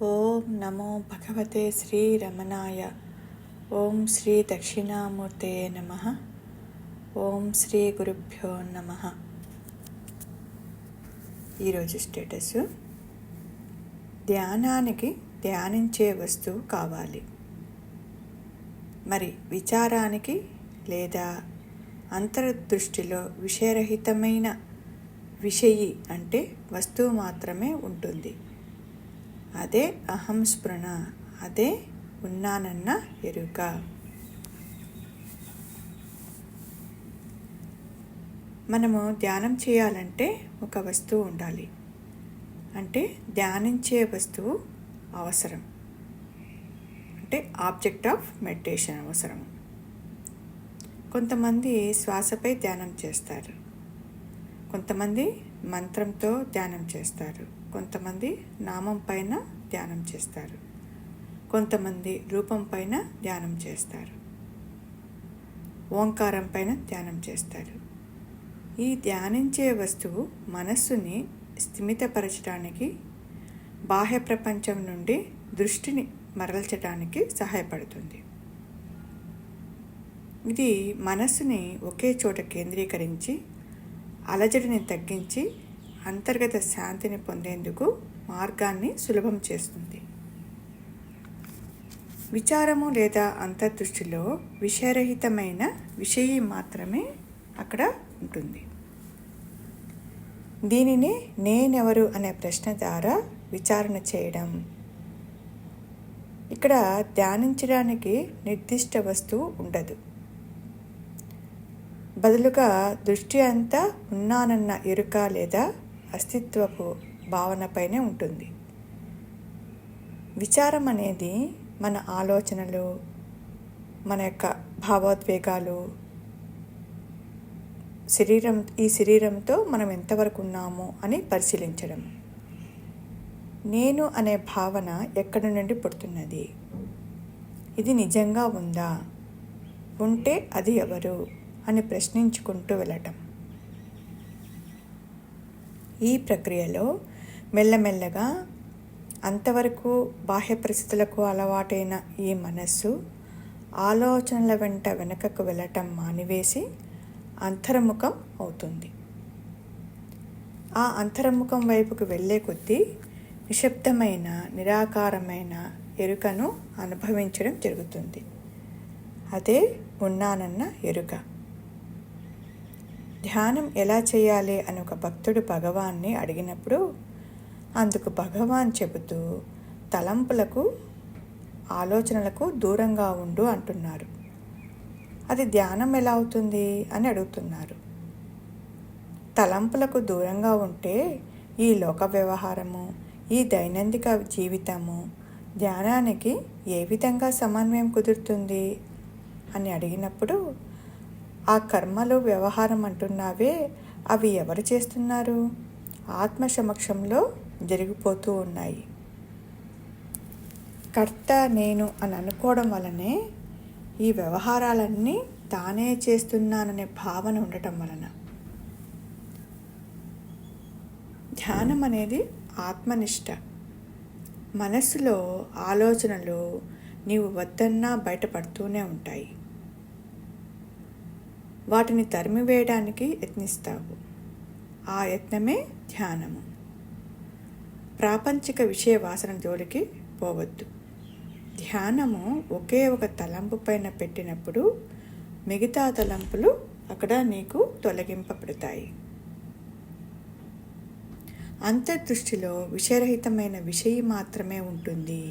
ఓం నమో భగవతే శ్రీ రమణాయ. ఓం శ్రీ దక్షిణామూర్తయే నమః. ఓం శ్రీ గురుభ్యో నమః. ఈరోజు స్టేటస్: ధ్యానానికి ధ్యానించే వస్తువు కావాలి. మరి విచారానికి లేదా అంతర్దృష్టిలో విషయరహితమైన విషయి అంటే వస్తువు మాత్రమే ఉంటుంది. అదే అహం స్ఫురణ, అదే ఉన్నానన్న ఎరుక. మనము ధ్యానం చేయాలంటే ఒక వస్తువు ఉండాలి, అంటే ధ్యానించే వస్తువు అవసరం, అంటే ఆబ్జెక్ట్ ఆఫ్ మెడిటేషన్ అవసరం. కొంతమంది శ్వాసపై ధ్యానం చేస్తారు, కొంతమంది మంత్రంతో ధ్యానం చేస్తారు, కొంతమంది నామం పైన ధ్యానం చేస్తారు, కొంతమంది రూపం పైన ధ్యానం చేస్తారు, ఓంకారం పైన ధ్యానం చేస్తారు. ఈ ధ్యానించే వస్తువు మనస్సుని స్థిమితపరచడానికి, బాహ్య ప్రపంచం నుండి దృష్టిని మరల్చడానికి సహాయపడుతుంది. ఇది మనస్సుని ఒకే చోట కేంద్రీకరించి అలజడిని తగ్గించి అంతర్గత శాంతిని పొందేందుకు మార్గాన్ని సులభం చేస్తుంది. విచారము లేదా అంతర్దృష్టిలో విషయరహితమైన విషయి మాత్రమే అక్కడ ఉంటుంది. దీనిని నేనెవరు అనే ప్రశ్న ద్వారా విచారణ చేయడం. ఇక్కడ ధ్యానించడానికి నిర్దిష్ట వస్తువు ఉండదు, బదులుగా దృష్టి అంతా ఉన్నానన్న ఎరుక లేదా అస్తిత్వపు భావనపైనే ఉంటుంది. విచారం అనేది మన ఆలోచనలు, మన యొక్క భావోద్వేగాలు, ఈ శరీరంతో మనం ఎంతవరకు ఉన్నాము అని పరిశీలించడం. నేను అనే భావన ఎక్కడి నుండి పుడుతున్నది? ఇది నిజంగా ఉందా? ఉంటే అది ఎవరు అని ప్రశ్నించుకుంటూ వెళ్ళటం. ఈ ప్రక్రియలో మెల్లమెల్లగా అంతవరకు బాహ్య పరిస్థితులకు అలవాటైన ఈ మనస్సు ఆలోచనల వెంట వెనకకు వెళ్ళటం మానివేసి అంతర్ముఖం అవుతుంది. ఆ అంతర్ముఖం వైపుకు వెళ్ళే కొద్దీ నిశ్శబ్దమైన, నిరాకారమైన ఎరుకను అనుభవించడం జరుగుతుంది. అదే ఉన్నానన్న ఎరుక. ధ్యానం ఎలా చేయాలి అని ఒక భక్తుడు భగవాన్ని అడిగినప్పుడు అందుకు భగవాన్ చెబుతూ తలంపులకు, ఆలోచనలకు దూరంగా ఉండు అంటున్నారు. అది ధ్యానం ఎలా అవుతుంది అని అడుగుతున్నారు. తలంపులకు దూరంగా ఉంటే ఈ లోక వ్యవహారము, ఈ దైనందిక జీవితము ధ్యానానికి ఏ విధంగా సమన్వయం కుదురుతుంది అని అడిగినప్పుడు, ఆ కర్మలు, వ్యవహారం అంటున్నావే, అవి ఎవరు చేస్తున్నారు? ఆత్మ సమక్షంలో జరిగిపోతూ ఉన్నాయి. కర్త నేను అని అనుకోవడం వలనే ఈ వ్యవహారాలన్నీ తానే చేస్తున్నాననే భావన ఉండటం వలన. ధ్యానం అనేది ఆత్మనిష్ట. మనస్సులో ఆలోచనలు నీవు వద్దన్నా బయటపడుతూనే ఉంటాయి. వాటిని తరిమివేయడానికి యత్నిస్తావు. ఆ యత్నమే ధ్యానము. ప్రాపంచిక విషయ వాసన జోలికి పోవద్దు. ధ్యానము ఒకే ఒక తలంపు పైన పెట్టినప్పుడు మిగతా తలంపులు అక్కడ నీకు తొలగింపబడతాయి. అంతర్దృష్టిలో విషయరహితమైన విషయి మాత్రమే ఉంటుంది.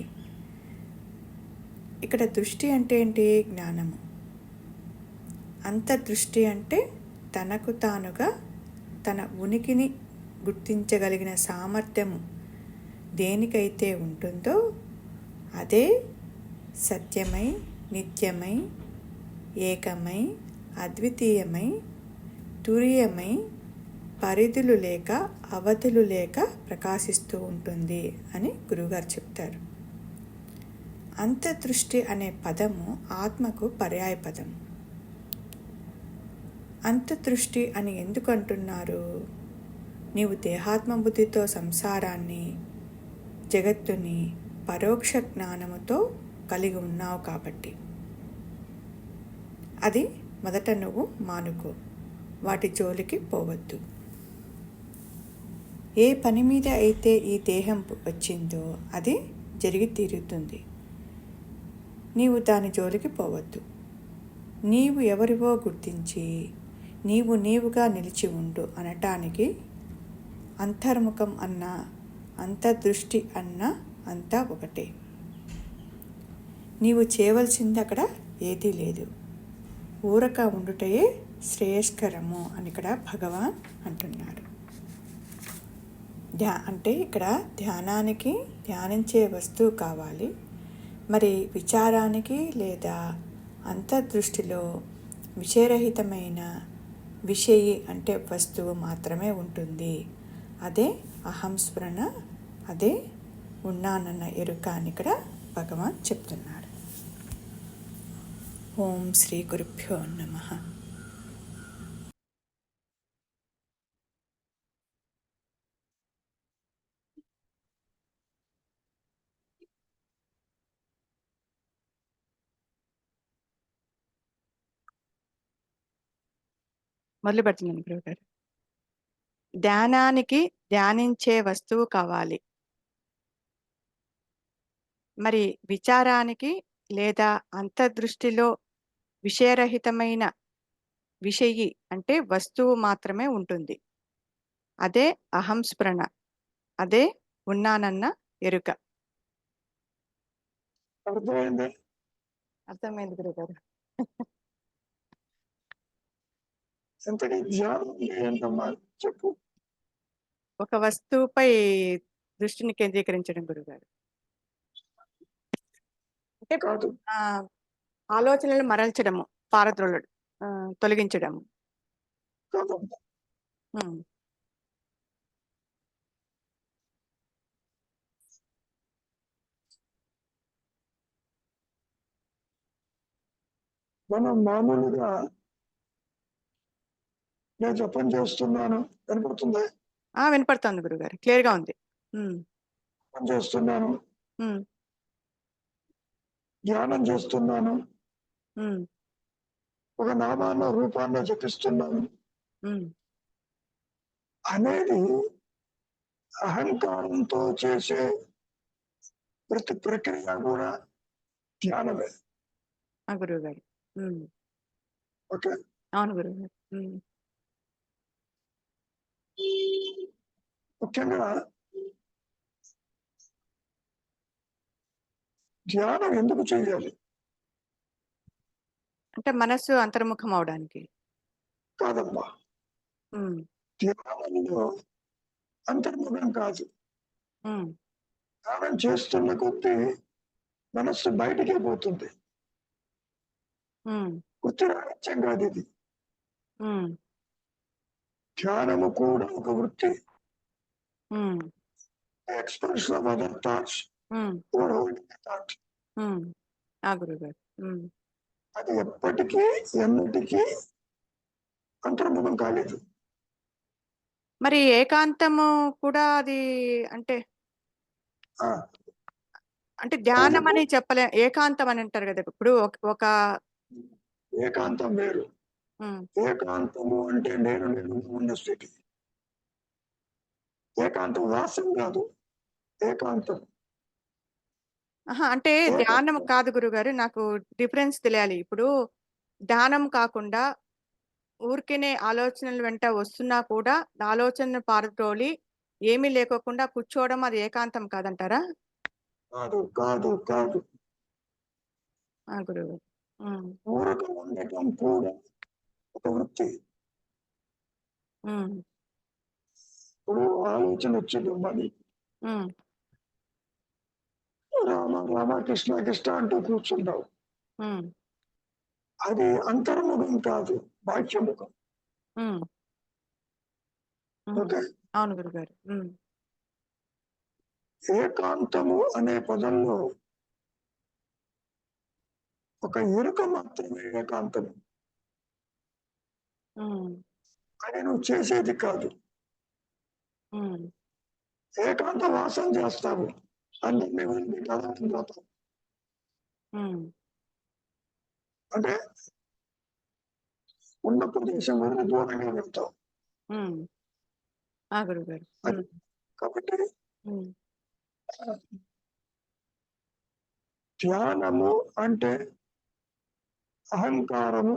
ఇక్కడ దృష్టి అంటే ఏంటి? జ్ఞానము. అంతర్దృష్టి అంటే తనకు తానుగా తన ఉనికిని గుర్తించగలిగిన సామర్థ్యము దేనికైతే ఉంటుందో అదే సత్యమై, నిత్యమై, ఏకమై, అద్వితీయమై, తురీయమై, పరిధులు లేక, అవధులు లేక ప్రకాశిస్తూ ఉంటుంది అని గురువుగారు చెప్తారు. అంతర్దృష్టి అనే పదము ఆత్మకు పర్యాయ పదం. అంతర్దృష్టి అని ఎందుకు అంటున్నారు? నీవు దేహాత్మ బుద్ధితో సంసారాన్ని, జగత్తుని పరోక్ష జ్ఞానముతో కలిగి ఉన్నావు కాబట్టి. అది మొదట నువ్వు మానుకో, వాటి జోలికి పోవద్దు. ఏ పని మీద అయితే ఈ దేహం వచ్చిందో అది జరిగి తీరుతుంది. నీవు దాని జోలికి పోవద్దు. నీవు ఎవరివో గుర్తించి నీవు నీవుగా నిలిచి ఉండు అనటానికి అంతర్ముఖం అన్నా అంతర్దృష్టి అన్నా అంతా ఒకటే. నీవు చేయవలసింది అక్కడ ఏదీ లేదు. ఊరక ఉండుటయే శ్రేయస్కరము అని ఇక్కడ భగవాన్ అంటున్నారు. అంటే ఇక్కడ ధ్యానానికి ధ్యానించే వస్తువు కావాలి. మరి విచారానికి లేదా అంతర్దృష్టిలో విషయరహితమైన విషయి అంటే వస్తువు మాత్రమే ఉంటుంది. అదే అహంస్మరణ, అదే ఉన్నానన్న ఎరుక అని ఇక్కడ భగవాన్ చెప్తున్నారు. ఓం శ్రీ గురుభ్యో నమః. మొదలు పెడుతున్నాను గురువుగారు. ధ్యానానికి ధ్యానించే వస్తువు కావాలి. మరి విచారానికి లేదా అంతర్దృష్టిలో విషయరహితమైన విషయి అంటే వస్తువు మాత్రమే ఉంటుంది. అదే అహంస్మరణ, అదే ఉన్నానన్న ఎరుక. అర్థమైంది గురుగారు. చెప్పు. ఒక వస్తువుపై దృష్టిని కేంద్రీకరించడం గురుగారు. అంటే ఆలోచనలు మరల్చడము, పారద్రోలడు, తొలగించడము. మనం మామూలుగా నేను జపం చేస్తున్నాను, వినపడుతుంది? వినపడుతుంది గురుగారు, క్లియర్ గా ఉంది. జపం చేస్తున్నాను, ధ్యానం చేస్తున్నాను, ఒక నామాన్న రూపాన్ని జపిస్తున్నాను అనేది అహంకారంతో చేసే ప్రతి ప్రక్రియ కూడా ధ్యానమే. గురువు గారు. ఓకే, అవును గురువు గారు. ముఖ్యంగా ధ్యానం ఎందుకు చేయాలి అంటే మనస్సు అంతర్ముఖం అవడానికి కాదమ్మా. ధ్యానంలో అంతర్ముఖం కాదు. ధ్యానం చేస్తున్న కొద్దీ మనస్సు బయటికే పోతుంది. వృత్తి రాహిత్యం కాదు ఇది. ధ్యానము కూడా ఒక వృత్తి. Expression of other thoughts or holding a thought. అది ఎప్పటికీ ఎన్నటికీ అంతర్ముఖం కాలేదు. మరి ఏకాంతము కూడా అది అంటే అంటే ధ్యానం అని చెప్పలే, ఏకాంతం అని అంటారు కదా. ఇప్పుడు ఒక ఏకాంతం వేరు. ఏకాంతము అంటే నేను ఉన్న స్థితి. ఏకాంతం వాసం కాదు, ఏకాంతం. అంటే ధ్యానం కాదు గురుగారు, నాకు డిఫరెన్స్ తెలియాలి. ఇప్పుడు ధ్యానం కాకుండా ఊరికేనే ఆలోచనలు వెంట వస్తున్నా కూడా ఆలోచన పారద్రోలి ఏమీ లేకోకుండా కూర్చోవడం అది ఏకాంతం కాదంటారా? కాదు కాదు కాదు గురువు. ఊరక ఉండటం కూడా ఒక వృత్తి. ఇప్పుడు ఆలోచన వచ్చింది మరి రామ రామ కృష్ణ కృష్ణ అంటూ కూర్చుంటావు. అది అంతర్ముఖం కాదు, బాహ్యముఖం. అవును గురుగారు. ఏకాంతము అనే పదంలో ఒక ఎరుక మాత్రమే ఏకాంతము. అది నువ్వు చేసేది కాదు. ఏకాంత వాసం చేస్తావు, అందరినీ వదిలి పోతాం. ఉమ్, అంటే ఉన్న ప్రదేశం వదిలి దూరంగా వెళ్తాం. ఉమ్. గురుగారు. అది కాబట్టి ఉమ్, ధ్యానము అంటే అహంకారము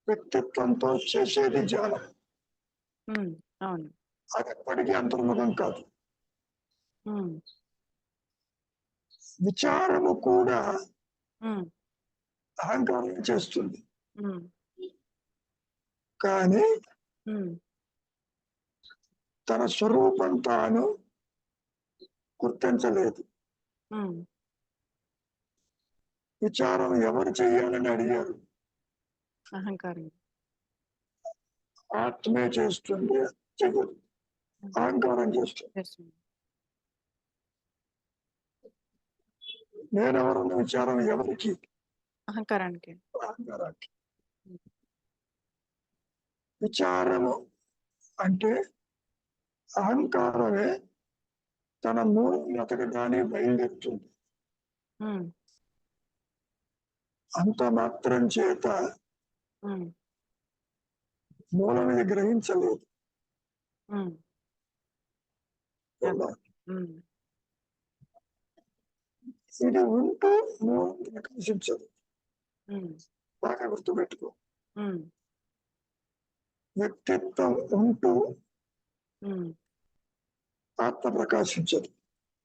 వ్యక్తిత్వంతో చేసేది ధ్యానం. ఉమ్, అవును. అది ఎప్పటికీ అంతర్ముఖం కాదు. ఉమ్, విచారము కూడా ఉమ్, అహంకారం చేస్తుంది, ఉమ్, కానీ ఉమ్, తన స్వరూపం తాను గుర్తించలేదు. ఉమ్. విచారం ఎవరు చేయాలని అడిగారు. అహంకారం. ఆత్మే చేస్తుంది, చెయ్యదు. అహంకారం చేస్తుంది. చేస్తుంది. నేనెవరన్న విచారం ఎవరికి? అహంకారానికి. అహంకారానికి. విచారము అంటే అహంకారమే తన మూలం వెతకగానే బయలుదేరుతుంది. ఉమ్, అంత మాత్రం చేత ఉమ్, మూలమిది గ్రహించలేదు. ఉమ్, ఉమ్, ఇది ఉంటూ మూలం ప్రకాశించదు. ఉమ్, బాగా గుర్తుపెట్టుకో. ఉమ్, వ్యక్తిత్వం ఉంటూ ఉమ్, ఆత్మ ప్రకాశించదు.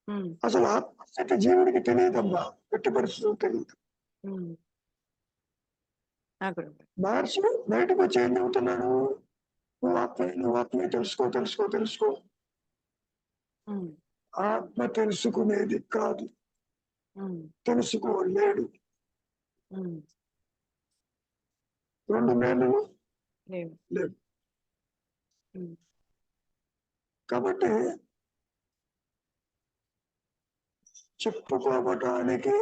ఉమ్, అసలు ఆత్మస్థితి జీవుడికి తెలియదమ్మా, ఎట్టి పరిస్థితులు తెలియదు. ఉమ్. గురుగారు. మహర్షి బయటకు వచ్చి ఏం చెబుతున్నాడు? నువ్వు ఆత్మే తెలుసుకో తెలుసుకో తెలుసుకో. ఉమ్, ఆత్మ తెలుసుకునేది కాదు, ఉమ్, తెలుసుకోలేడు. ఉమ్. రెండు మేలు లేవు. లేవు. ఉమ్, కాబట్టి చెప్పుకోవటానికి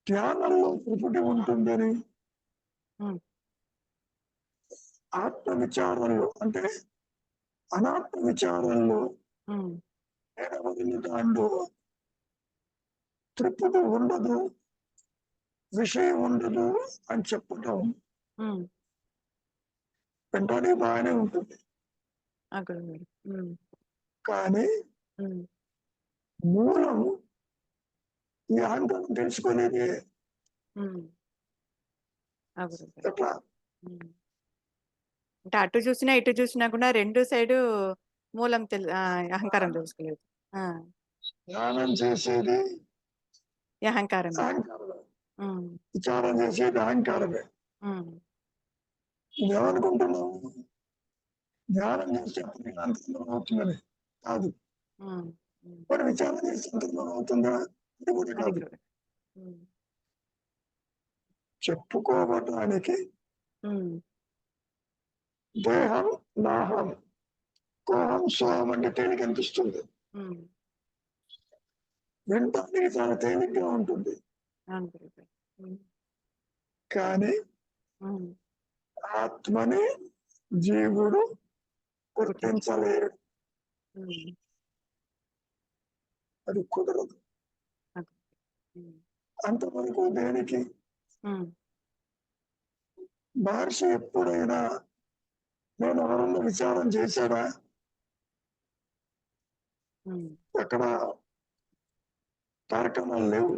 ధ్యానంలో త్రిపుటి ఉంటుందని, ఉమ్, ఆత్మ విచారంలో అంటే అనాత్మ విచారంలో ఉమ్, ఎడవదిన దాంట్లో త్రిపుటి ఉండదు, విషయం ఉండదు అని చెప్పటం ఉమ్. వెంటనే బాగానే ఉంటుంది. గురుగారు. ఉమ్, కానీ ఉమ్. మూలం ఈ అహంకారం తెలుసుకునేది ఉమ్. గురుగారు. ఎట్లా? ఉమ్. అంటే అటు చూసినా ఇటు చూసినా కూడా రెండు సైడు మూలం అహంకారం తెలుసుకోలేదు. ధ్యానం చేసేది అహంకారమే. అహంకారమే, ఉమ్, విచారం చేసేది అహంకారమే. ఉమ్, నువ్వేమనుకుంటున్నావు? ధ్యానం చేస్తే అంతర్ముఖం అవుతుందని కాదు. ఉమ్, ఉమ్. మరి విచారం చేస్తే అంతర్ముఖం అవుతుందా? ఇది కూడా అది కాదు. కూడా. ఉమ్, చెప్పుకోవటానికి ఉమ్, దేహం నాహం, కోహం సోహం అంటే తేలిక అనిపిస్తుంది. ఉమ్. వినటానికి చాలా తేలిగ్గా ఉంటుంది. అవును గురుగారు. ఉమ్, కానీ ఉమ్. ఆత్మని జీవుడు గుర్తించలేడు. ఉమ్. అది కుదరదు. ఉమ్, అంతవరకు దేనికి? ఉమ్. మహర్షి ఎప్పుడైనా నేను ఎవరన్నా విచారం చేశాడా? ఉమ్, అక్కడ కార్యక్రమాలు లేవు.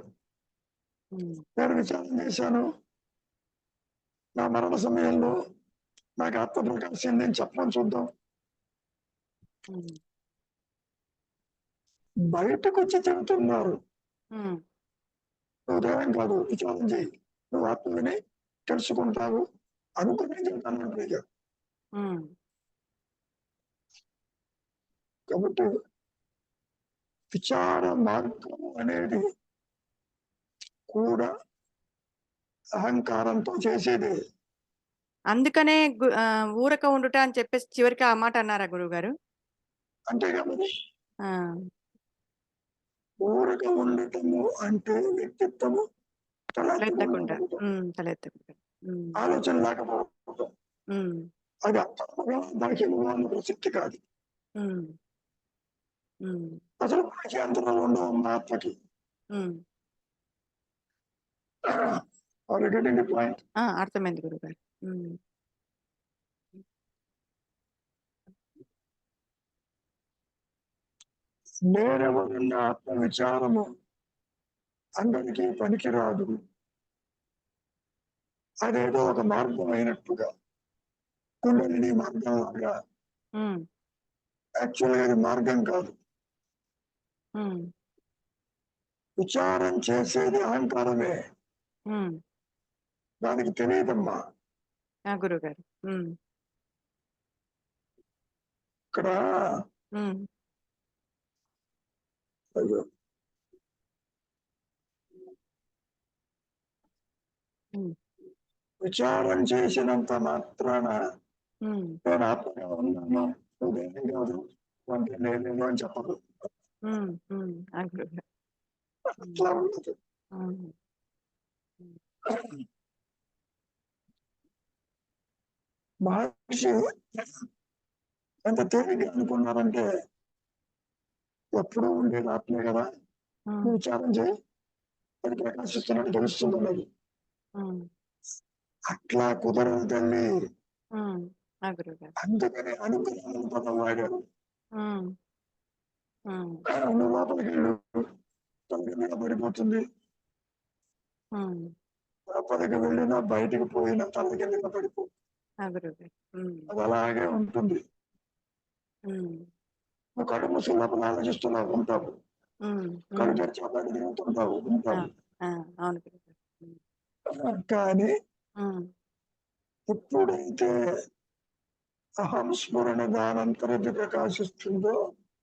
ఉమ్. నేను విచారం చేశాను, నా మరణ సమయంలో నాకు ఆత్మ ప్రకాశం నేను చెప్పమని చూద్దాం. ఉమ్, బయటకు వచ్చి చెబుతున్నారు, ఉమ్. నువ్వు దేవం కాదు, విచారం చేయి, నువ్వు ఆత్మని తెలుసుకుంటావు అనుకుని చెబుతాను. ఉమ్. కాబట్టి విచార మార్గం అనేది కూడా అహంకారంతో చేసేదే. అందుకనే ఊరక ఉండుట అని చెప్పేసి చివరికి ఆ మాట అన్నారా గురువుగారు? అంతేగా మరి. ఆ, ఊరక ఉండటము అంటే వ్యక్తిత్వము తలెత్తకుండా. తలెత్తకుండా, తలెత్తకుండా. ఉమ్, ఆలోచన లేకపోవడం. ఉమ్, అది అంతర్ముఖం బాహ్యముగా అన్న ప్రసక్తి కాదు. ఉమ్, ఉమ్. అసలు మనకి అంతరాలు ఉండవు మా ఆత్మకి. Hmm. Are you getting the point? అర్థమైంది గురుగారు. హ్మ్. నేనెవరన్న ఆత్మ విచారము అందరికీ పనికిరాదు. అదేదో ఒక మార్గం అయినట్టుగా, కుండలిని మార్గంలాగా. హ్మ్. యాక్చువల్‌గా అది మార్గం కాదు. హ్మ్. విచారం చేసేది అహంకారమే. హ్మ్. దానికి తెలియదమ్మా. గురుగారు. హ్మ్. ఇక్కడ హ్మ్. అయ్యో! హ్మ్. విచారం చేసినంత మాత్రాన హ్మ్. నేను ఆత్మగా ఉన్నాను, నువ్వేమీ కాదు, అంటే నేనేమో అని చెప్పదు. హ్మ్. హ్మ్. గురుగారు. హ్మ్. అట్లా ఉండదు. హ్మ్. మహర్షి ఎంత తేలిగ్గా అనుకున్నారంటే, ఎప్పుడూ ఉండేది ఆత్మే కదా! హ్మ్. నువ్వు విచారం చేయి, అది ప్రకాశిస్తున్నట్టు తెలుస్తుందన్నది. హ్మ్. అట్లా కుదరదు తల్లి. హ్మ్. గురుగారు. అందుకని అనుగ్రహం అనే పదం వాడారు. హ్మ్. హ్మ్. నువ్వు లోపలికెళ్ళు, తల్లి మీద పడిపోతుంది. హ్మ్. లోపలికి వెళ్ళినా, బయటికి పోయినా తల్లి కింద పడిపో. గురుగారు. హ్మ్. అది అలాగే ఉంటుంది. హ్మ్. నువ్వు కళ్ళు మూసి లోపల ఆలోచిస్తున్నావు, ఉంటావు. హ్మ్. కళ్ళు హ్మ్. తెరిచి బయట తిరుగుతుంటావు, ఆ! ఉంటావు. ఆ! అవును గురుగారు. హ్మ్. కానీ హ్మ్. ఎప్పుడైతే అహం స్ఫురణ దానంతరది ప్రకాశిస్తుందో,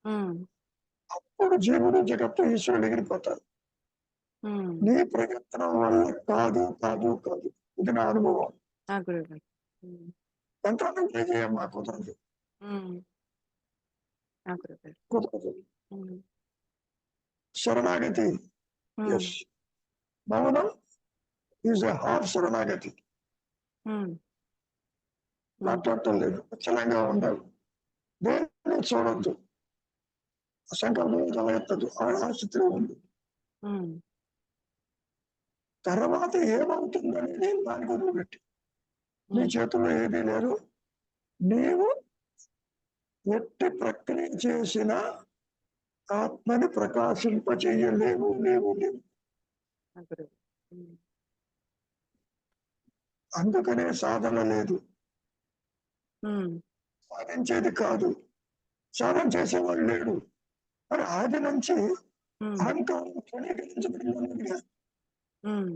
హ్మ్. అప్పుడు జీవుడు, జగత్తు, ఈశ్వరుడు ఎగిరిపోతారు. హ్మ్. నీ ప్రయత్నం వల్ల కాదు, కాదు, కాదు. ఇది నా అనుభవం. గురుగారు. హ్మ్. యంత్రాన్ని ట్రై చేయమ్మా, కుదరదు. హ్మ్. గురుగారు. కుదరదు. హ్మ్. శరణాగతి. హ్మ్. యెస్. మౌనం ఈజ్ ఎ హార్డ్ శరణాగతి. హ్మ్. హ్మ్. మాట్లాడటం లేదు. చలంగా ఉండాలి. దేన్ని చూడొద్దు. సంకల్పం తలెత్తదు. ఆ స్థితిలో ఉంది. హ్మ్. తర్వాత ఏమవుతుందనేది దానికి వదిలిపెట్టి. నీ హ్మ్. చేతుల్లో ఏదీ లేదు. నీవు ఎట్టి ప్రక్రియ చేసినా ఆత్మని ప్రకాశింపచేయలేవు, లేవు, లేవు. గురుగారు. హ్మ్. అందుకనే సాధన లేదు. హ్మ్. సాధించేది కాదు. సాధన చేసేవాడు లేడు. మరి ఆది నుంచి హ్మ్. అహంకారం తృణీకరించబడిందన్నదిగా. హ్మ్.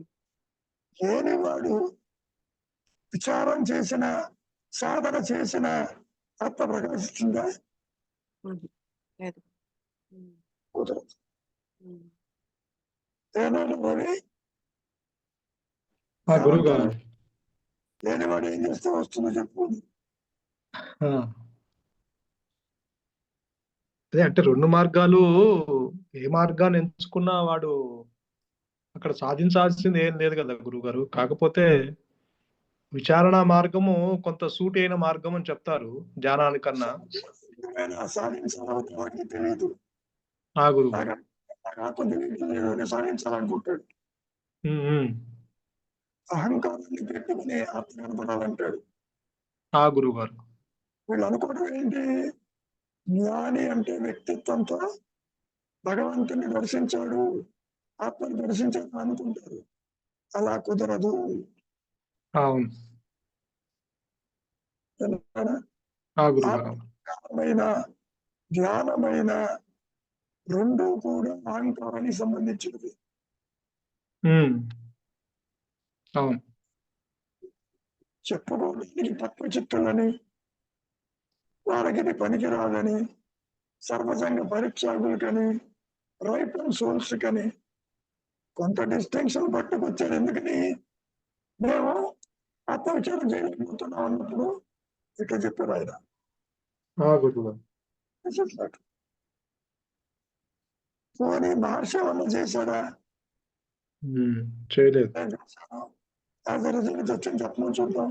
లేనివాడు విచారం చేసిన, సాధన చేసిన ఆత్మ ప్రకాశిస్తుందా? హుహు. లేదు. హ్మ్. కుదరదు. హ్మ్. ఏనాడు మరి గురువు గారు. అహంకారం లేనివాడు ఏం చేస్తే వస్తుందో చెప్పు. ఆ, అదే అంటే 2 మార్గాలు, ఏ మార్గాన్ని ఎంచుకున్నా వాడు అక్కడ సాధించాల్సింది ఏం లేదు కదా గురువుగారు. కాకపోతే విచారణ మార్గము కొంత సూటైన మార్గం అని చెప్తారు ధ్యానానికన్నా. ఏమైనా సాధించాలో వాడికి తెలియదు. గురువుగారు. నాకు నాకు ఆత్మ తెలియదు, నేను సాధించాలనుకుంటాడు. ఉమ్, ఉమ్. అహంకారాన్ని పెట్టుకుని ఆత్మ కనపడాలంటాడు. గురువుగారు. వీళ్ళు అనుకోవడం ఏంటి? జ్ఞాని అంటే వ్యక్తిత్వంతో భగవంతుని దర్శించాడు, ఆత్మను దర్శించాడు అనుకుంటారు. అలా కుదరదు. అవును. తెలంగాణ గురువుగారు. ఆత్మమైన ధ్యానమైన రెండు కూడా అహంకారానికి సంబంధించినవి. ఉమ్, అవును. చెప్పుకోవడానికి తక్కువ చిత్తులని, వాళ్ళకి ఇది పనికిరాదని, సర్వసంగ పరిత్యాగులకని, రైట్ అండ్ సోల్స్ కని కొంత డిస్టింక్షన్ పట్టుకొచ్చారు. ఎందుకని? మేము ఆత్మవిచారం చేయలేకపోతున్నాం అన్నప్పుడు ఇట్లా చెప్పారు ఆయన. గురువుగారు. పోనీ మహర్షి ఏమన్నా చేశాడా? చేయలేదు. నేను చేశాను. యాజ్ ఎ రిజల్ట్ వచ్చింది చెప్పమని చూద్దాం.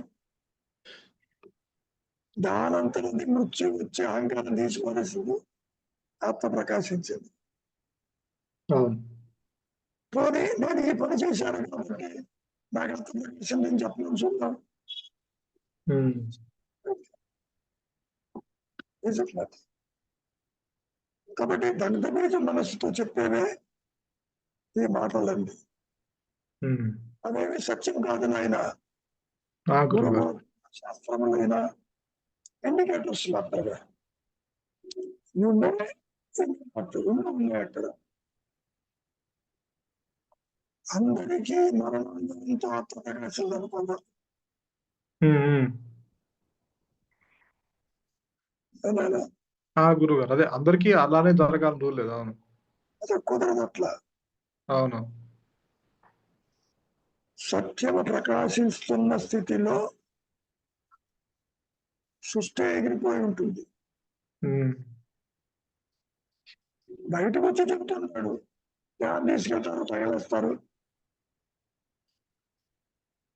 దానంతరం మృత్యు వచ్చి అహంకారం తీసుకోవాల్సింది, ఆత్మ ప్రకాశించింది. అవును. పోనీ నేను ఈ పని చేశాను కాబట్టి నాకు అంత విషయం నేను చెప్పడం చూద్దాం. ఉమ్. నిజంగా. కాబట్టి దండమీద మనసుతో చెప్పేవే ఈ మాటలండి. ఉమ్. అవేవి సత్యం కాదు నాయన. గురువు గురువు గారు. శాస్త్రములైన ఇండికేటర్స్ మాత్రమే. ఉన్నాయి అక్కడ. అందరికీ మరణం ఎంతో త్వరగా చెందనుకున్నా. గురువు గారు, అదే అందరికీ అలానే జరగాలని రూల్ లేదు. అవును. అది కుదరదు అట్లా. అవును. సత్యము ప్రకాశిస్తున్న స్థితిలో సృష్టి ఎగిరిపోయి ఉంటుంది. ఉమ్. బయటకు వచ్చి చెప్తున్నాడు, ధ్యానం తీసుకెళ్తారు, తగిలేస్తారు,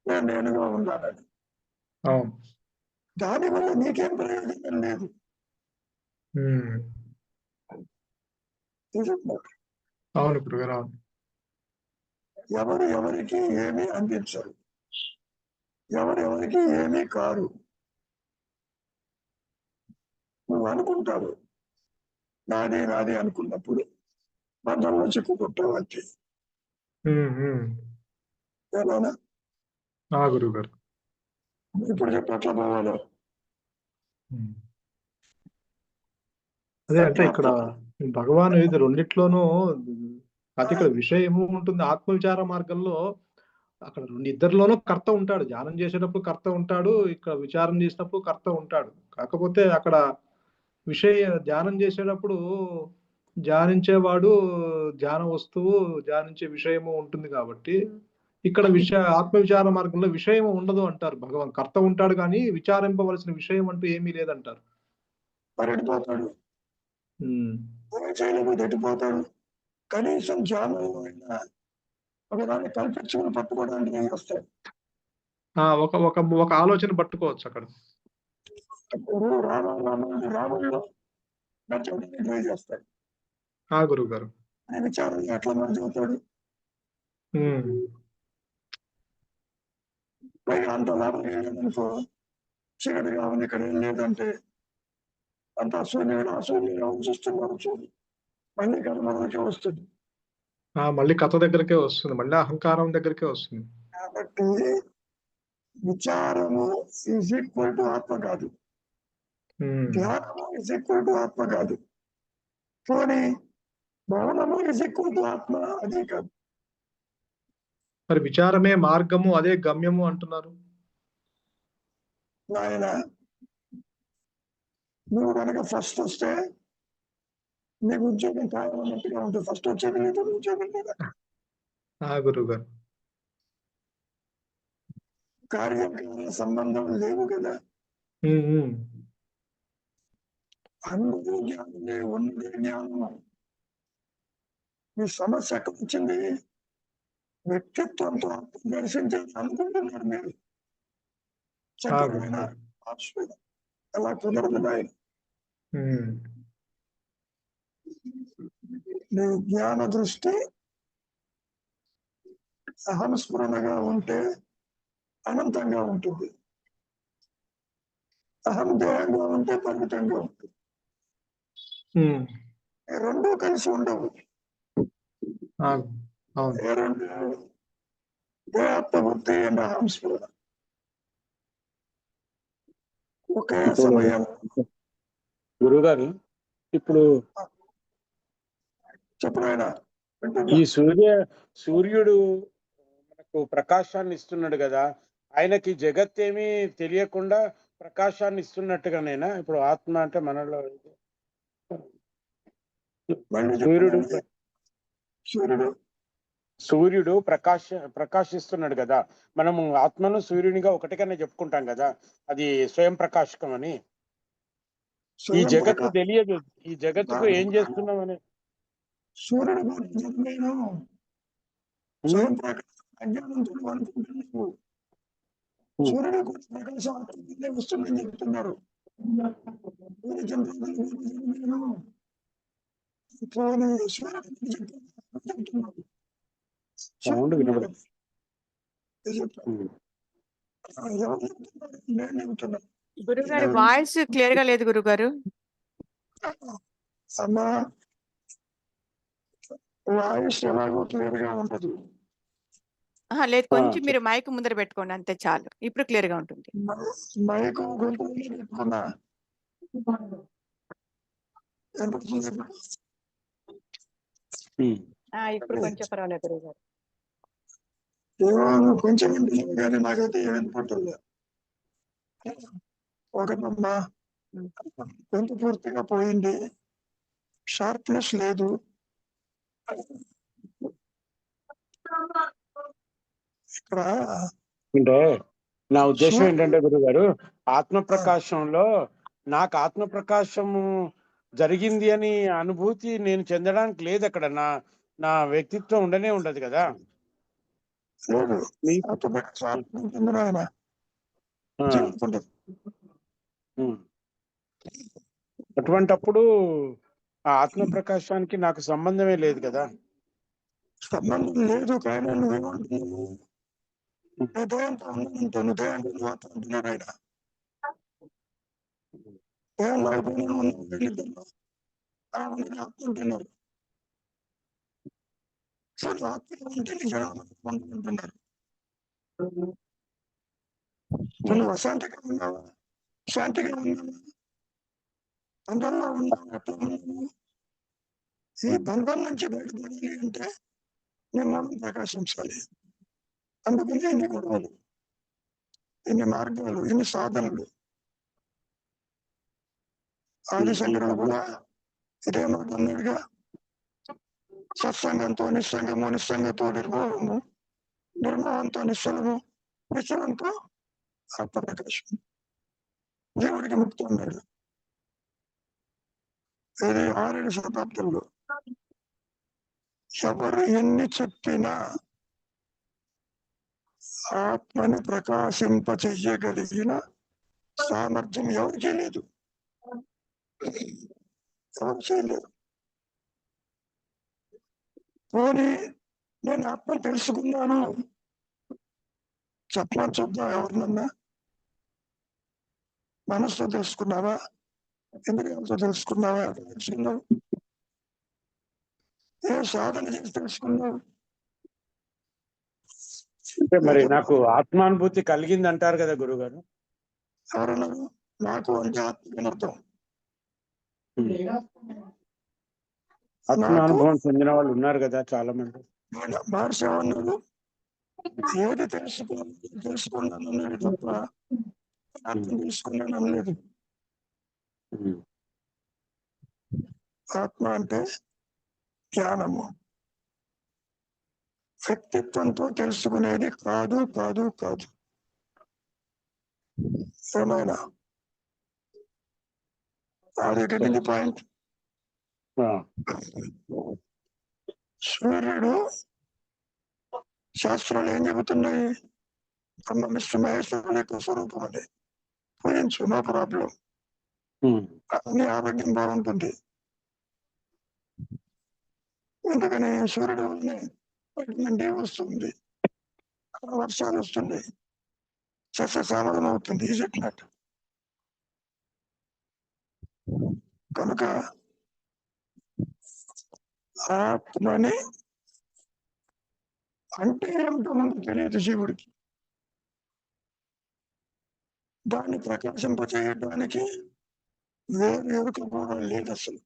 నేను నేనుగా ఉన్నానని. అవును. దానివల్ల నీకేం ప్రయోజనం లేదు. ఉమ్. అవును గురుగారు. అవును. ఎవరు ఎవరికి ఏమీ అందించరు, ఎవరెవరికి ఏమీ కారు. నువ్వు అనుకుంటావు నాదే నాదే అనుకున్నప్పుడు బంధంలో చిక్కుకుంటావు అంటే ఏనా గురువు గారు. ఇప్పుడు చెప్పట్లా పోవాలో. అదే అంటే ఇక్కడ భగవాన్ ఇది రెండిట్లోనూ అది ఇక్కడ విషయము ఉంటుంది. ఆత్మవిచార మార్గంలో అక్కడ ఇద్దరిలోనూ కర్త ఉంటాడు. ధ్యానం చేసేటప్పుడు కర్త ఉంటాడు, ఇక్కడ విచారం చేసినప్పుడు కర్త ఉంటాడు. కాకపోతే అక్కడ ధ్యానం చేసేటప్పుడు ధ్యానించేవాడు, ధ్యాన వస్తువు, ధ్యానించే విషయము ఉంటుంది కాబట్టి ఇక్కడ ఆత్మ విచార మార్గంలో విషయం ఉండదు అంటారు భగవాన్. కర్త ఉంటాడు కానీ విచారింపవలసిన విషయం అంటూ ఏమీ లేదంటారు. పరిడిపోతాడు, ఎట్టిపోతాడు. కనీసం ధ్యానంలో అయినా ఒకదాన్ని కల్పించుకుని పట్టుకోవడానికి ఏం వస్తాడు. ఒక ఆలోచన పట్టుకోవచ్చు అక్కడ. రాముడు ట్రై చేస్తాడు. గురువు గారు విచారం ఎట్లా మరి చెబుతాడు. పైగా అంత లాభం లేదనుకో, చీకటిగా ఉంది, ఇక్కడ ఏం లేదంటే అంత అసూర్యుగా చూస్తున్నారు చూడు, మళ్ళీ మనకే వస్తుంది. మళ్ళీ కథ దగ్గరకే వస్తుంది, మళ్ళీ అహంకారం దగ్గరకే వస్తుంది. కాబట్టి విచారము ఈజ్ ఈక్వల్ టు ఆత్మ కాదు, ధ్యానము ఈజ్ ఈక్వల్ టు ఆత్మ కాదు, పోనీ మౌనము ఈజ్ ఈక్వల్ టు ఆత్మ, అదే కాదు. మరి విచారమే మార్గము, అదే గమ్యము అంటున్నారు. నాయన నువ్వు కనుక ఫస్ట్ వస్తే నీకు ఉద్యోగం కావాలన్నట్టుగా ఉంటుంది. ఫస్ట్ వచ్చేది లేదు, ఉద్యోగం లేదా. గురువు గారు కార్యకాల సంబంధం లేవు కదా. అందరూ జ్ఞానమే, ఉన్నదే జ్ఞానము. మీ సమస్య ఎక్కడ వచ్చింది? వ్యక్తిత్వంతో దర్శించాలి అనుకుంటున్నారు మీరు. చక్కమైన అలా కుదరదు నాయన. నీ జ్ఞాన దృష్టి అహంస్ఫురణగా ఉంటే అనంతంగా ఉంటుంది, అహం దేహంగా ఉంటే పరిమితంగా ఉంటుంది. రెండూ కలిసి ఉండవు. రెండు దేహాత్మబుద్ధి అండ్ అహంస్ఫురణ ఒకే సమయం. గురుగారు ఇప్పుడు చెప్పిన ఈ సూర్యుడు మనకు ప్రకాశాన్ని ఇస్తున్నాడు కదా, ఆయనకి జగత్ ఏమీ తెలియకుండా ప్రకాశాన్ని ఇస్తున్నట్టుగానేనా ఇప్పుడు ఆత్మ అంటే మనలో? సూర్యుడు ప్రకాశిస్తున్నాడు కదా, మనము ఆత్మను సూర్యునిగా ఒకటిగానే చెప్పుకుంటాం కదా, అది స్వయం ప్రకాశకం అని. ఈ జగత్తు తెలియదు, ఈ జగత్తుకు ఏం చేస్తున్నామని. సూర్యుడు స్వయం ప్రకాశం అజ్ఞానంతో అనుకుంటున్నావు. సూర్యుడు ప్రకాశం వస్తుందని చెప్తున్నారు. సౌండ్ వినబడదు. నేను చెబుతున్నా. గురుగారి వాయిస్ క్లియర్ గా లేదు గురుగారు. అమ్మా వాయిస్ ఎలాగో క్లియర్ గా ఉంటది. లేదు, కొంచెం మీరు మైక్ ముందర పెట్టుకోండి, అంతే చాలు. ఇప్పుడు క్లియర్ గా ఉంటుంది. మైకు గొంతు పెట్టుకున్నా ఇప్పుడు కొంచెం పర్వాలేదు గురుగారు. ఏమో కొంచెం వినిపిస్తుంది కానీ నాకైతే ఏం వినపడలేదు. ఒకటమ్మా గొంతు పూర్తిగా పోయింది, షార్ప్నెస్ లేదు. ఇక్కడ అంటే నా ఉద్దేశం ఏంటంటే గురుగారు, ఆత్మ ప్రకాశంలో నాకు ఆత్మ ప్రకాశము జరిగింది అని అనుభూతి నేను చెందడానికి లేదు. అక్కడ నా నా వ్యక్తిత్వం ఉండనే ఉండదు కదా. లేదు మీ- ఆత్మ ప్రకాశం ఉంటుంది ఆయన ఆ, చెప్పుకుంటుంది. అటువంటప్పుడు ఆ ఆత్మ ప్రకాశానికి నాకు సంబంధమే లేదు కదా. సంబంధం లేదు కానీ నువ్వేమంటున్నావు? హృదయంతో ఉంటాను, హృదయంతో అంటున్నాడు ఆయన. అంటున్నారు అంటున్నారు. నువ్వు అశాంతిగా ఉన్నావా? శాంతిగా ఉన్నావా? బంధంలో ఉన్నావు. ఈ బంధం నుంచి బయటపడాలి అంటే నేను ప్రకాశించాలి. అందుకని ఇన్ని గొడవలు, ఇన్ని మార్గాలు, ఇన్ని సాధనలు. ఆదిశంకరుడు కూడా ఇదే మాట్లాడిగా, సత్సంగంతో నిస్సంగము, నిస్సంగంతో నిర్మోహము, నిర్మోహంతో నిశ్చలము, నిశ్చలంతో ఆత్మప్రకాశం. దేవుడికి ముక్తి ఉన్నాడు. ఇది 6 శతాబ్దంలో ఎవరు ఎన్ని చెప్పినా ఆత్మని ప్రకాశింప చెయ్యగలిగిన సామర్థ్యం ఎవరికీ లేదు. ఎవరు చేయలేరు. పోనీ నేను ఆత్మ తెలుసుకున్నాను చెప్పమని చెప్తా ఎవరినన్నా. మనసుతో తెలుసుకున్నావా? ఇంద్రియాలతో తెలుసుకున్నావా? ఎట్లా తెలుసుకున్నావు? ఏ సాధన చేసి తెలుసుకున్నావు? అంటే మరి నాకు ఆత్మానుభూతి కలిగింది అంటారు కదా గురుగారు. ఎవరన్నారు? నాకు అంటే ఆత్మ అర్థం. ఆత్మానుభవం చెందిన వాళ్ళు ఉన్నారు కదా చాలా మంది. మహర్షి ఏమన్నాడు? ఏది తెలుసుకున్నాను అన్నాడు తప్ప అర్థం తెలుసుకున్నాను అనలేదు. ఆత్మ అంటే జ్ఞానము, వ్యక్తిత్వంతో తెలుసుకునేది కాదు కాదు కాదు. ఏమైనా అది పాయింట్. సూర్యుడు శాస్త్రాలు ఏం చెబుతున్నాయి? బ్రహ్మవిష్ణు మహేశ్వరుల యొక్క స్వరూపం అని పూజించు, నో ప్రాబ్లం. అన్ని ఆరోగ్యం బాగుంటుంది. ఎందుకని? సూర్యుడు నుండి వస్తుంది, వర్షాలు వస్తుంది, సస్యశ్యామలం అవుతుంది. Is it not? కనుక ఆత్మని అంటే ఏమిటో మనకు తెలియదు జీవుడికి. దాన్ని ప్రకాశింపచేయడానికి వేరు కూడా లేదు అసలు.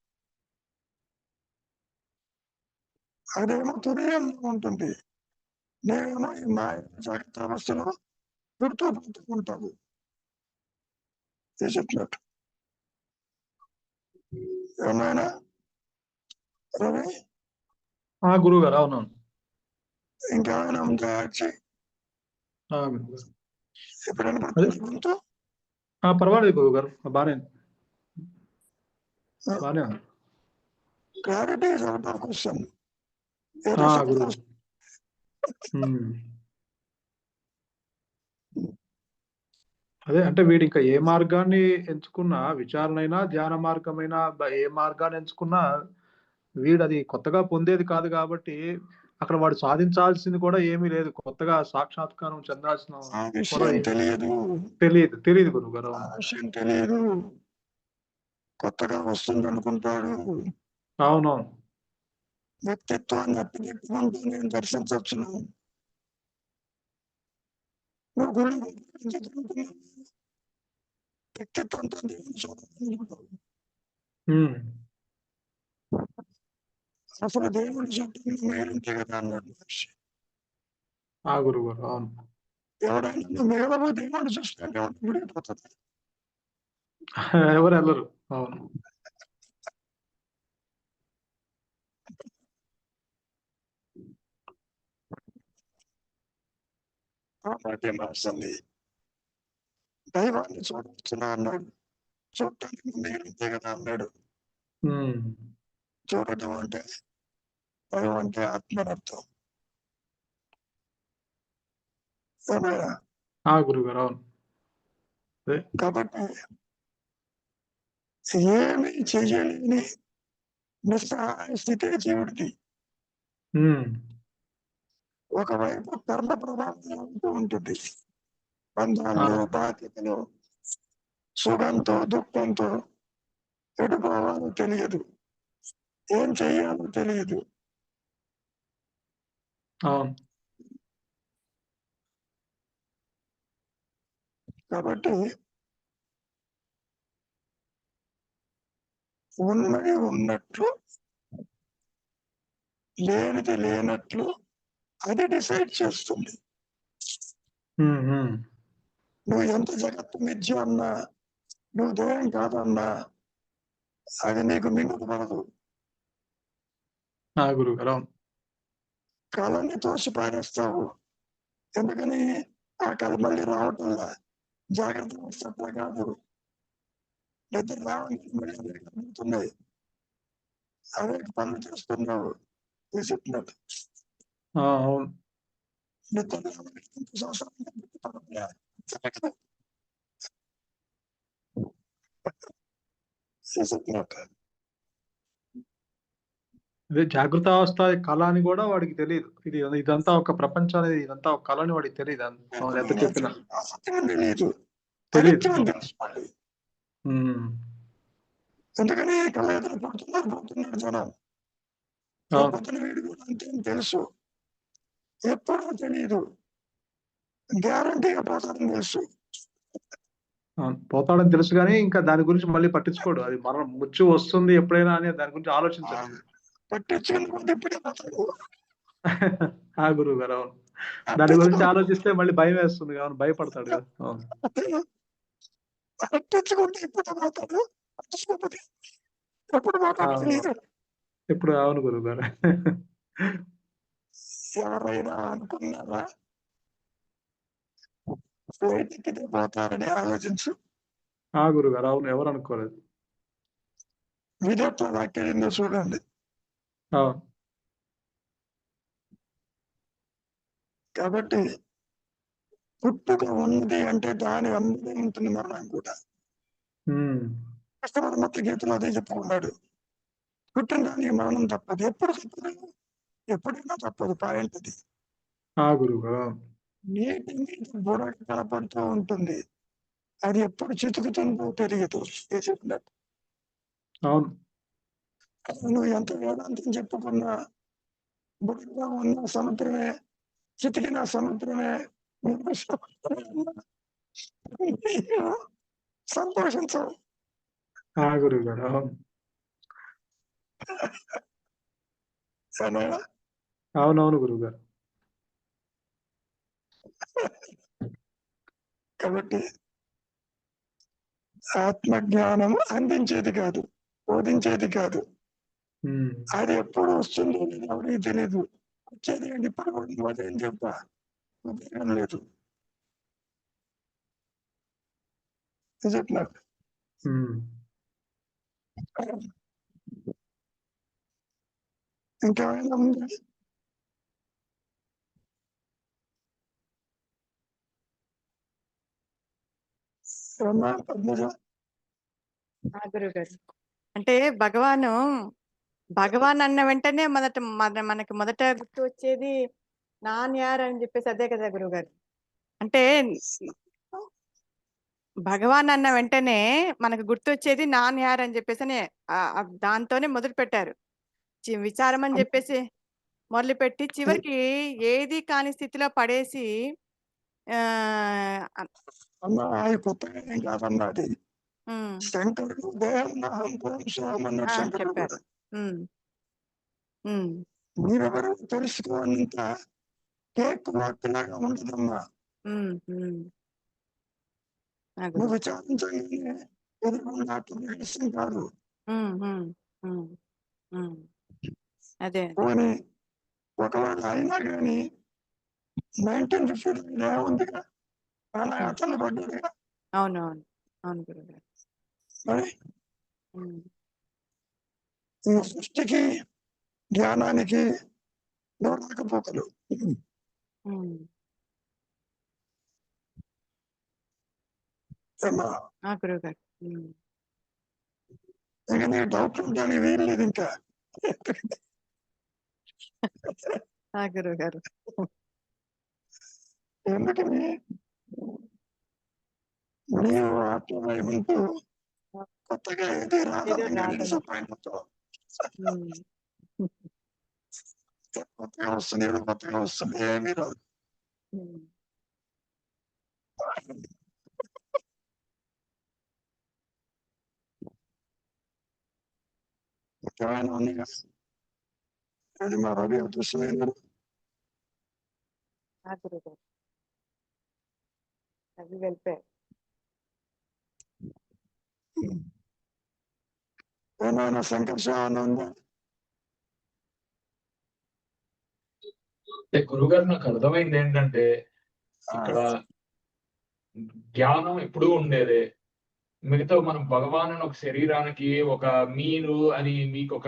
అదేమో తుర్యంగా ఉంటుంది. నేనేమో ఈ మాయ జాగ్రత్త అవస్థలో గుర్తుకుంటావు. చెప్పినట్టు ఏమైనా రవి గురువు గారు, అవునవును. ఇంకేమైనా ఉంటే ఎప్పుడైనా గుర్తు పర్వాలేదు గురువు గారు, బానే clarity is out of question. అదే అంటే వీడు ఇంకా ఏ మార్గాన్ని ఎంచుకున్నా, విచారణ అయినా ధ్యాన మార్గమైనా ఏ మార్గాన్ని ఎంచుకున్నా వీడు అది కొత్తగా పొందేది కాదు కాబట్టి అక్కడ వాడు సాధించాల్సింది కూడా ఏమీ లేదు. కొత్తగా సాక్షాత్కారం చెందాల్సిన ఆ కూడా విషయం తెలియదు, తెలియదు గురుగారు. ఆ విషయం తెలియదు, కొత్తగా వస్తుంది అనుకుంటాడు. అవునవును. వ్యక్తిత్వాన్ని అప్పగించుకుంటూ నేను దర్శించవచ్చును. నువ్వు గుళ్ళు వ్యక్తిత్వంతో దేవుని చూడాలనుకుంటావు. అసలు దేవుని చుట్టూ మేలుంటే కదా అన్నాడు మనిషి. ఆ గురుగారు. అవును. ఎవడైనా నువ్వు మిగలవు దేవుడు చూస్తుంటే ముడిపోతుంది. ఎవరు వెళ్ళరు. అవును. ఆ మాట రాస్తుంది, దైవాన్ని చూడవచ్చునా అన్నాడు. చూడటానికి మేలుంటే కదా అన్నాడు. చూడటం అంటే దైవం అంటే ఆత్మనర్థం. ఆ గురుగారు. అవును. కాబట్టి ఏమి చెయ్యలేని నిస్సహాయ స్థితి జీవుడిది. ఒకవైపు కర్మ ప్రభావం ఉంటూ ఉంటుంది. బంధాలు, బాధ్యతలు, సుఖంతో దుఃఖంతో ఎటు పోవాలో తెలియదు, ఏం చెయ్యాలో తెలియదు. అవును. కాబట్టి ఉన్నది ఉన్నట్లు, లేనిది లేనట్లు అది డిసైడ్ చేస్తుంది. నువ్వు ఎంత జగత్తు మిథ్య అన్నా, నువ్వు దేవం కాదన్నా అది నీకు మింగుపడదు. గురుగారు. అవును. కళని తోసి పారేస్తావు. ఎందుకని ఆ కళ మళ్ళీ రావటంలా, జాగ్రత్త పడితే కాదు, నిద్ర రావడానికి మళ్ళీ అదే కలుగుతున్నాయి, అదే పనులు చేస్తున్నావు. చెప్పినట్టు అవును. నిద్ర రావడానికి సంవత్సరం చెప్పినట్టు అదే జాగృత అవస్థ కళ అని కూడా వాడికి తెలియదు. ఇదంతా ఒక ప్రపంచం అనేది, ఇదంతా ఒక కళ అని వాడికి తెలియదు. ఎంత చెప్పినా తెలియదు. తెలియదు. ఎందుకని కళ ఎదురు పోతున్నాడు జనం. వీడు కూడా అంతే తెలుసు, ఎప్పుడో తెలియదు, గ్యారంటీగా పోతాడని తెలుసు. పోతాడని తెలుసు కానీ ఇంకా దాని గురించి మళ్ళీ పట్టించుకోడు. అది మరణం ముచ్చు వస్తుంది ఎప్పుడైనా అని దాని గురించి ఆలోచించాడు. పట్టించుకుని ఇప్పుడే పోతాడు. ఆ గురువు గారు. అవును. దాని గురించి ఆలోచిస్తే మళ్ళీ భయం వేస్తుంది. అవును, భయపడతాడు కదా. అవును. పట్టించుకుంటే ఇప్పుడు పోతాడు, పట్టించుకోకపోతే ఎప్పుడు పోతాడు తెలియదు. ఇప్పుడు అవును గురువు గారు. ఎవరైనా అనుకున్నారా ఫ్లైట్కి పోతారని ఆలోచించు. ఆ గురువు గారు. అవును, ఎవరు అనుకోలేదు. విదేట్లో వాక్యంలో చూడండి. కాబట్టి పుట్టుక ఉన్నది అంటే దాని అందరూ ఉంటుంది మరణం కూడా. కష్టపడినట్టు గీతలో అదే చెప్పుకున్నాడు. పుట్టిన దానికి మరణం తప్పదు. ఎప్పుడు తప్పదు, ఎప్పుడైనా తప్పదు. పాయింట్ అది. నీటి మీద బుడగ కనపడుతూ ఉంటుంది, అది ఎప్పుడు చితుకుతుందో తెలియదు. చెప్పినట్టు అవును. నువ్వు ఎంత వేదాంతం చెప్పుకున్నా బుడగగా ఉన్న సముద్రమే, చితికిన సముద్రమే, సంతోషించవు. గురువు గారు. అవును. అవునవును గురువు గారు. కాబట్టి ఆత్మజ్ఞానం అందించేది కాదు, బోధించేది కాదు. అది ఎప్పుడు వస్తుందో ఎవరికి తెలియదు. వచ్చేది ఏంటి ఇప్పుడు అదేం చెప్పా ఉపయోగం లేదు. చెప్పినట్టు ఇంకేమైనా ఉంది? గురుగారు, అంటే భగవాను భగవాన్ అన్న వెంటనే మనకి మొదట గుర్తు వచ్చేది నాన్ యార్ అని చెప్పేసి అదే కదా గురుగారు. అంటే భగవాన్ అన్న వెంటనే మనకు గుర్తొచ్చేది నాన్ యార్ అని చెప్పేసి దాంతోనే మొదలు పెట్టారు. విచారం అని చెప్పేసి మొదలుపెట్టి చివరికి ఏది కాని స్థితిలో పడేసి అన్న కొత్తగా ఏం కాదన్నా అది శంకరుడు అన్నాడు శంకరుడు చెప్పారు. మీరెవరు తెలుసుకోవాలంత కేక్ వార్తలాగా ఉండదమ్మా. నువ్వు విచారించగానే ఎదుర్కొన్న కాదు. అదే పోనీ ఒకవేళ అయినా కానీ 1950 ఉందిగా అలా అతను పడ్డాడుగా. అవునవును అవును గురుగారు. మరి ఈ సృష్టికి జ్ఞానానికి రాకపోకలు. గురుగారు ఇక నీ డౌట్ ఉండడానికి వీలు లేదు ఇంకా. గురుగారు ఎందుకని నీవు ఆత్మవైపుంటూ కొత్తగా ఏది రాదని డిసప్పాయింట్తో కొత్తగా వస్తుంది ఏమీ రాదు. ముఖ్యమైన ఉన్నిగా అది మా రవి అదృష్టమైన అది వెళ్ళిపోయారు. ఏమైనా సంఘర్షణ ఉందా? గురుగారు నాకు అర్థమైంది ఏంటంటే ఇక్కడ జ్ఞానం ఎప్పుడూ ఉండేదే. మిగతా మనం భగవాను ఒక శరీరానికి ఒక మీరు అని మీకు ఒక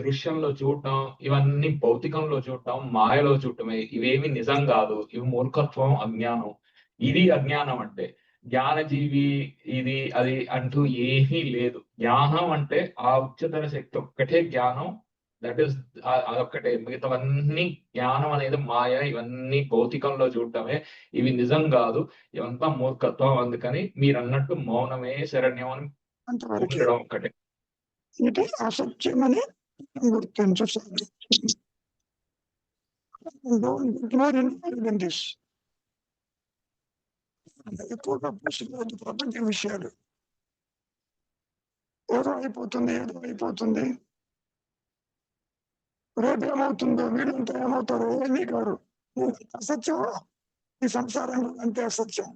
దృశ్యంలో చూడటం, ఇవన్నీ భౌతికంలో చూడటం, మాయలో చూడటమే. ఇవేమి నిజం కాదు. ఇవి మూర్ఖత్వం, అజ్ఞానం. ఇది అజ్ఞానం అంటే. జ్ఞానజీవి ఇది అది అంటూ ఏమీ లేదు. జ్ఞానం అంటే ఆ ఉच्चతర శక్తి ఒక్కటే జ్ఞానం. దట్ ఈస్ అదొక్కటే. మిగతావన్నీ జ్ఞానం అనేది మాయ. ఇవన్నీ భౌతికంలో చూడటమే. ఇవి నిజం కాదు. ఇవంతా మూర్ఖత్వం. అందుకని మీరు అన్నట్టు మౌనమే శరణ్యం అని ఉండడం ఒక్కటే. ఇది అసత్యమని గుర్తించాలి. ఎక్కువగా ప్రపంచ విషయాలు ఏదో అయిపోతుంది, రేపు ఏమవుతుందో, వీళ్ళంతా ఏమవుతారో ఏమీ కాదు. అసత్యం ఈ సంసారంలో అంతే అసత్యం.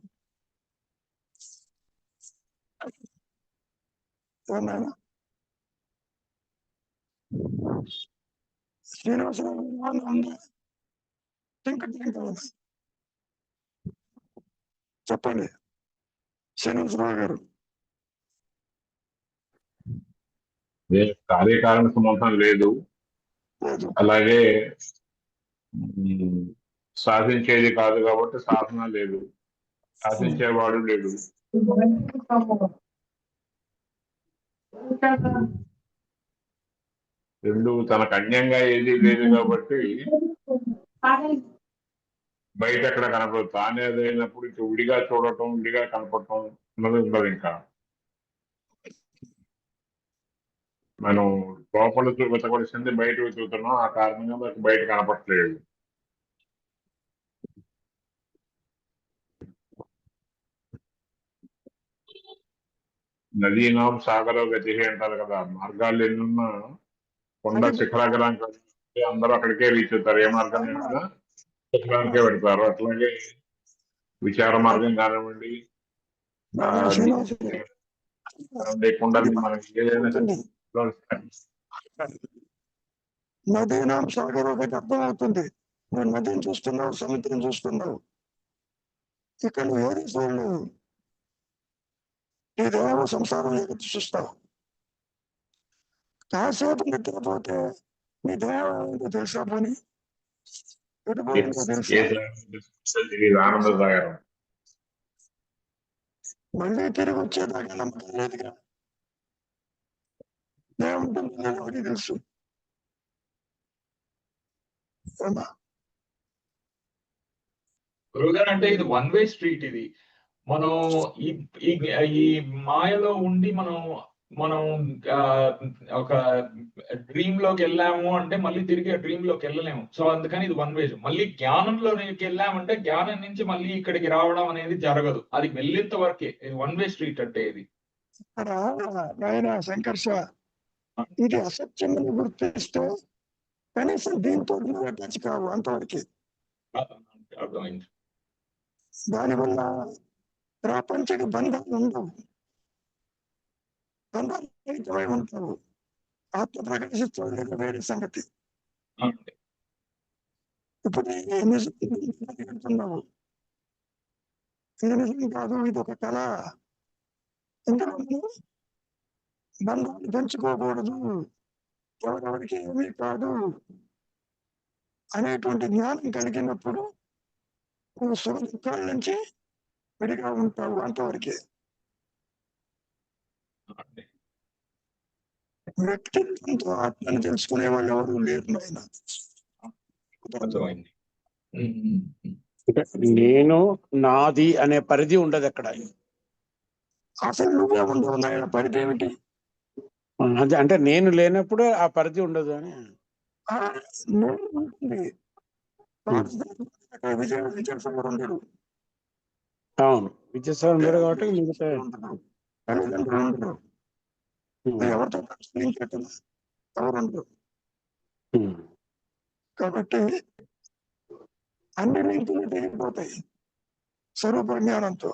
ఏమైనా శ్రీనివాసరావు ఉందా? చెప్పండి శ్రీనివాసరావు గారు. కార్యకారణ సంబంధం లేదు. అలాగే సాధించేది కాదు కాబట్టి సాధన లేదు, సాధించేవాడు లేడు. రెండు తనకు అన్యంగా ఏది లేదు కాబట్టి బయట ఎక్కడ కనపడదు. తానేదైనప్పుడు ఇంకా విడిగా చూడటం, విడిగా కనపడటం అన్నది ఉండదు. ఇంకా మనం లోపల వెతకవలసింది బయట వెతుకుతున్నాం. ఆ కారణంగా మనకు బయట కనపడట్లేదు. నదీనాం సాగర గతి అంటారు కదా. మార్గాలు ఎన్నున్నా కొండ శిఖరాగ్రానికి అందరూ అక్కడికే రీచ్ అవుతారు. ఏ మార్గం కదా శిఖరానికే పెడతారు. అట్లాగే విచార మార్గం కానివ్వండి, కుండలి మనకి ఏదైనా నదీనాం సాగర్ ఒకటి అర్థమవుతుంది. నువ్వు నదిని చూస్తున్నావు, సముద్రం చూస్తున్నావు. ఇక్కడ నువ్వు ఏది చూడలేవు. నీదేమో సంసారం ఎదురు చూస్తావు. కాసేపు నిద్రపోతే నీ దేహం తెలుసా పని ఆనందదాయకం. మళ్ళీ తిరిగి వచ్చేదాకా నమ్మకం లేదుగా. ఏముంటుంది లేదో ఎవరికి తెలుసు. ఏమ్మా? గురువుగారు అంటే ఇది వన్ వే స్ట్రీట్ ఇది. మనం ఈ ఈ ఈ మాయలో ఉండి మనం ఒక డ్రీమ్ లోకి వెళ్ళాము అంటే మళ్ళీ తిరిగి ఆ డ్రీమ్ లోకి వెళ్ళలేము. సో అందుకని ఇది వన్ వే. మళ్ళీ జ్ఞానంలోకి వెళ్ళామంటే జ్ఞానం నుంచి మళ్ళీ ఇక్కడికి రావడం అనేది జరగదు. అది వెళ్ళేంత వరకే ఇది వన్ వే స్ట్రీట్ అంటే ఇది. ఇక్కడ నాయన సంకర్ష, ఇది అసత్యం అని గుర్తిస్తే కనీసం దీంతో టచ్ కావు అంతవరకు. అర్థమైంది. దానివల్ల ప్రాపంచిక బంధాలు ఉండవు, బంధాలు రహితమై ఉంటావు. ఆత్మ ప్రకాశిస్తూ లేదు వేరే సంగతి. అవునండి. ఇప్పుడు అంటున్నావు ఇది నిజం కాదు, ఇది ఒక కళ. ఇందులో బంధాలు పెంచుకోకూడదు, ఎవరెవరికి ఏమీ కాదు అనేటువంటి జ్ఞానం కలిగినప్పుడు నువ్వు సుఖ దుఃఖాల నుంచి విడిగా ఉంటావు అంతవరకే. అవునండి. వ్యక్తిత్వంతో ఆత్మని తెలుసుకునే వాళ్ళు ఎవరు లేరు నాయన. అర్థమైంది. నేను నాది అనే పరిధి ఉండదు అక్కడ. అసలు నువ్వే ఉండవు నాయన, పరిధి ఏమిటి? అదే అంటే నేను లేనప్పుడు ఆ పరిధి ఉండదు అని. ఆ, నేను ఉంటుంది. విజయసాగర్ ఉండడు, అవును, విద్యాసాగర్ ఉండడు కాబట్టి మిగతా తల్లిదండ్రులు ఉండరు, ఎవరితో పరిశీలించటం ఎవరు ఉండరు. కాబట్టి అన్ని లింకులు తెగిపోతాయి స్వరూప జ్ఞానంతో.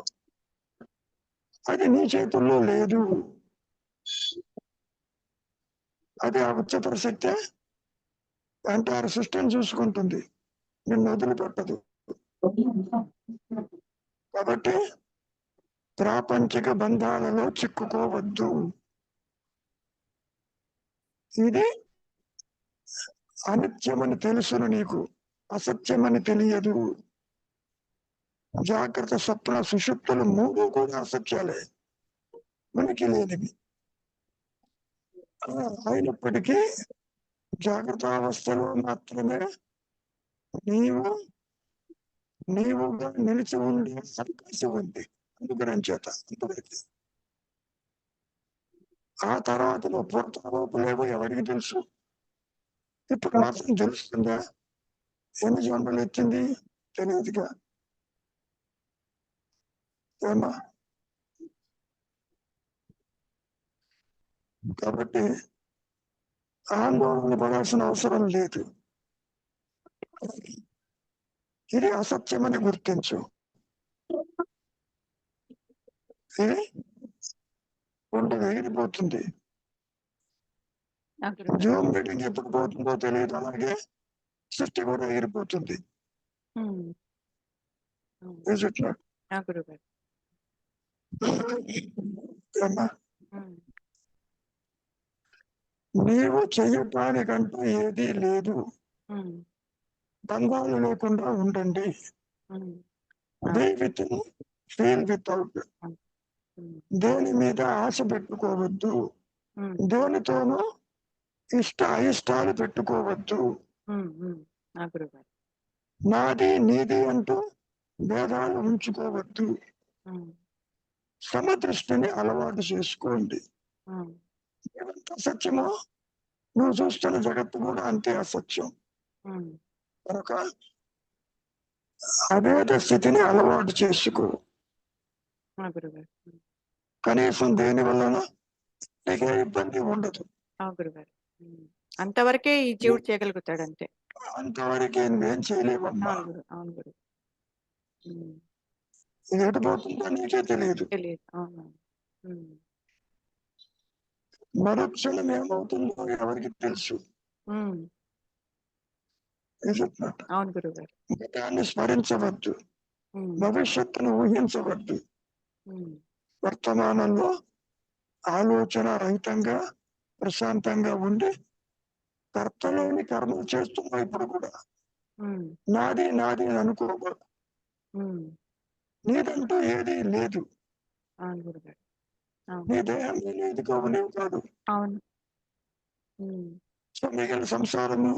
అది నీ చేతుల్లో లేదు. అది ఆ ఉచ్చతర శక్తి ఎంటైర్ సిస్టమ్ చూసుకుంటుంది, నిన్ను వదిలిపెట్టదు. కాబట్టి ప్రాపంచిక బంధాలలో చిక్కుకోవద్దు. ఇది అనిత్యమని తెలుసును నీకు, అసత్యమని తెలియదు. జాగ్రత్త, స్వప్న, సుషుప్తులు మూడు కూడా అసత్యాలే, మనకి లేనివి. అయినప్పటికీ జాగ్రత్త అవస్థలో మాత్రమే నీవుగా నిలిచి ఉండే అవకాశం ఉంది అనుగ్రహం చేత అంతవరకు. ఆ తర్వాత నువ్వు పూర్తలేవో ఎవరికి తెలుసు? ఇప్పుడు మాత్రం తెలుస్తుందా? ఎన్ని జన్మలు ఎత్తింది తెలియదుగా. ఏమా? కాబట్టి ఆందోళన పడాల్సిన అవసరం లేదు. ఇది అసత్యమని గుర్తించు. ఇది కొండ ఎగిరిపోతుంది. జూమ్ మీటింగ్ ఎప్పుడు పోతుందో తెలియదు, అలాగే సృష్టి కూడా ఎగిరిపోతుంది. నీవు చెయ్యటానికంటూ ఏదీ లేదు. బంధాలు లేకుండా ఉండండి. Be within, feel without. దేని మీద ఆశ పెట్టుకోవద్దు, దేనితోనూ ఇష్ట అయిష్టాలు పెట్టుకోవద్దు. నాది నీది అంటూ భేదాలు ఉంచుకోవద్దు. సమదృష్టిని అలవాటు చేసుకోండి. ఎంత అసత్యమో నువ్వు చూస్తున్న జగత్తు కూడా అంతే అసత్యం. కనుక అభేద స్థితిని అలవాటు చేసుకో. కనీసం దేని వలన నీకే ఇబ్బంది ఉండదు. అంతవరకే ఈ జీవుడు చేయగలుగుతాడు అంతే. అంతవరకే నువ్వేం చేయలేవమ్మా. ఇది ఎటుపోతుందో నీకే తెలియదు. మరుక్షణం ఏమవుతుందో ఎవరికి తెలుసు. గతాన్ని స్మరించవద్దు, భవిష్యత్తును ఊహించవద్దు. వర్తమానంలో ఆలోచన రహితంగా ప్రశాంతంగా ఉండి కర్తలోని కర్మలు చేస్తున్నావు. ఇప్పుడు కూడా నాది నాది అని అనుకోకూడదు. నీదంటూ ఏది లేదు. నీ దేహం లేదు కావు, నీవు కాదు. ఉమ్. సో మిగిలిన సంసారము